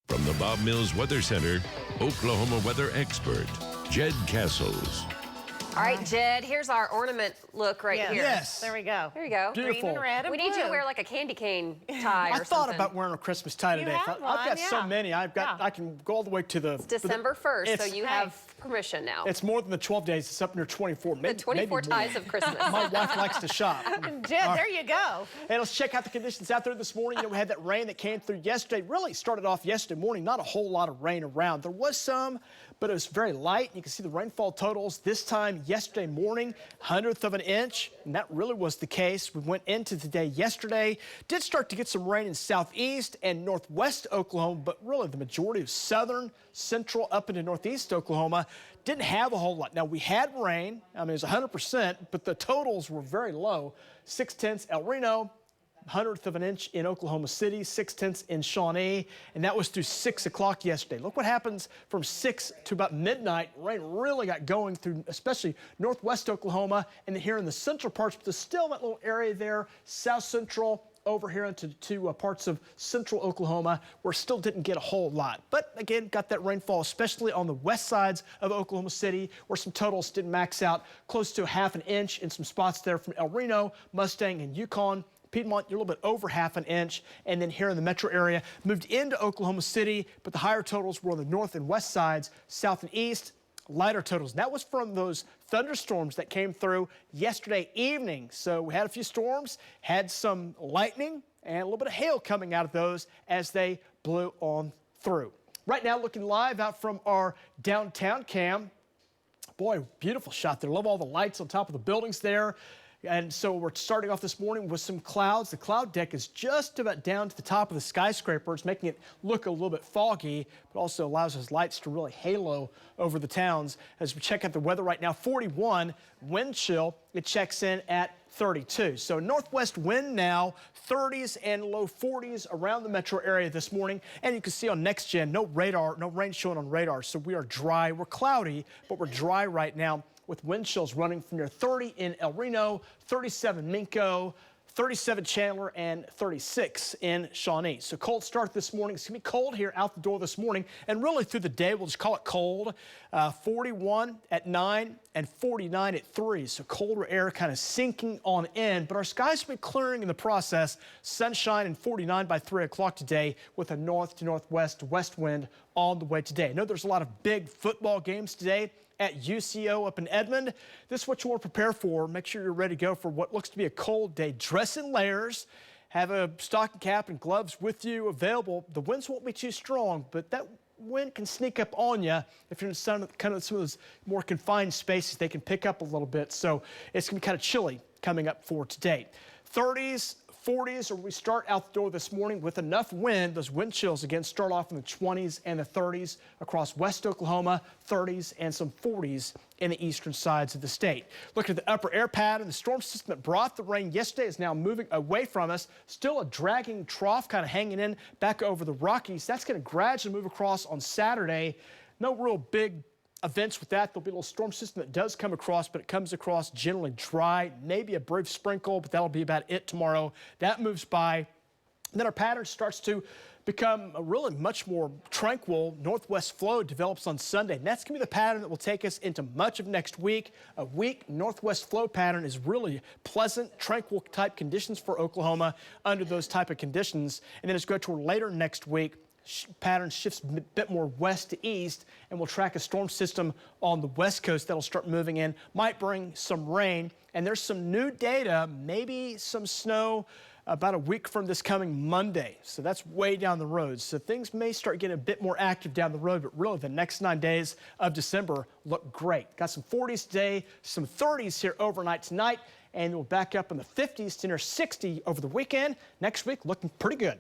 From the Bob Mills Weather Center, Oklahoma weather expert, Jed Castles. All right, Jed, here's our ornament look right here. Yes. There we go. There you go. Beautiful. Green and red and We need you to blue. wear like a candy cane tie or I something. thought about wearing a Christmas tie You today. have I've one, got so yeah. many. I can go all the way to the December 1st, so It's- you have permission now. It's more than the 12 days. It's up near 24. The 24 ties of Christmas. My wife likes to shop. Jed, there you go. Hey, let's check out the conditions out there this morning. You know, we had that rain that came through yesterday. Really started off yesterday morning. Not a whole lot of rain around. There was some, but it was very light. You can see the rainfall totals this time yesterday morning, 100th of an inch, and that really was the case. We went into today yesterday. Did start to get some rain in southeast and northwest Oklahoma, but really the majority of southern, central, up into northeast Oklahoma didn't have a whole lot. Now, we had rain. I mean, it was 100%, but the totals were very low. 6/10 El Reno, 100th of an inch in Oklahoma City, 6/10 in Shawnee, and that was through 6 o'clock yesterday. Look what happens from 6 to about midnight. Rain really got going through, especially northwest Oklahoma, and then here in the central parts, but there's still that little area there, south central, over here into parts of central Oklahoma, where still didn't get a whole lot. But again, got that rainfall, especially on the west sides of Oklahoma City, where some totals didn't max out, close to 1/2 inch in some spots there from El Reno, Mustang, and Yukon. Piedmont, you're a little bit over 1/2 inch, and then here in the metro area, moved into Oklahoma City, but the higher totals were on the north and west sides, south and east, lighter totals. And that was from those thunderstorms that came through yesterday evening. So we had a few storms, had some lightning, and a little bit of hail coming out of those as they blew on through. Right now, looking live out from our downtown cam. Boy, beautiful shot there. Love all the lights on top of the buildings there. And so we're starting off this morning with some clouds. The cloud deck is just about down to the top of the skyscrapers, making it look a little bit foggy, but also allows those lights to really halo over the towns. As we check out the weather right now, 41 wind chill. It checks in at 32. So northwest wind now, 30s and low 40s around the metro area this morning. And you can see on Next Gen, no radar, no rain showing on radar. So we are dry. We're cloudy, but we're dry right now, with wind chills running from near 30 in El Reno, 37 Minco, 37 Chandler, and 36 in Shawnee. So cold start this morning. It's going to be cold here out the door this morning, and really through the day, we'll just call it cold. 41 at 9 and 49 at 3. So colder air kind of sinking on in, but our skies will be clearing in the process. Sunshine and 49 by 3 o'clock today, with a north to northwest west wind on the way today. I know there's a lot of big football games today at UCO up in Edmond. This is what you want to prepare for. Make sure you're ready to go for what looks to be a cold day. Dress in layers. Have a stocking cap and gloves with you available. The winds won't be too strong, but that wind can sneak up on you. If you're in some of those more confined spaces, they can pick up a little bit. So it's going to be kind of chilly coming up for today. 30s, 40s, or we start out the door this morning with enough wind. Those wind chills again start off in the 20s and the 30s across west Oklahoma, 30s and some 40s in the eastern sides of the state. Look at the upper air pattern. The storm system that brought the rain yesterday is now moving away from us. Still a dragging trough kind of hanging in back over the Rockies. That's going to gradually move across on Saturday. No real big events with that. There'll be a little storm system that does come across, but it comes across generally dry, maybe a brief sprinkle, but that'll be about it tomorrow. That moves by. And then our pattern starts to become a really much more tranquil northwest flow develops on Sunday. And that's going to be the pattern that will take us into much of next week. A weak northwest flow pattern is really pleasant, tranquil type conditions for Oklahoma under those type of conditions. And then as we go toward later next week, pattern shifts a bit more west to east, and we'll track a storm system on the west coast that'll start moving in. Might bring some rain, and there's some new data, maybe some snow about a week from this coming Monday. So that's way down the road. So things may start getting a bit more active down the road, but really the next 9 days of December look great. Got some 40s today, some 30s here overnight tonight, and we'll back up in the 50s to near 60 over the weekend. Next week looking pretty good.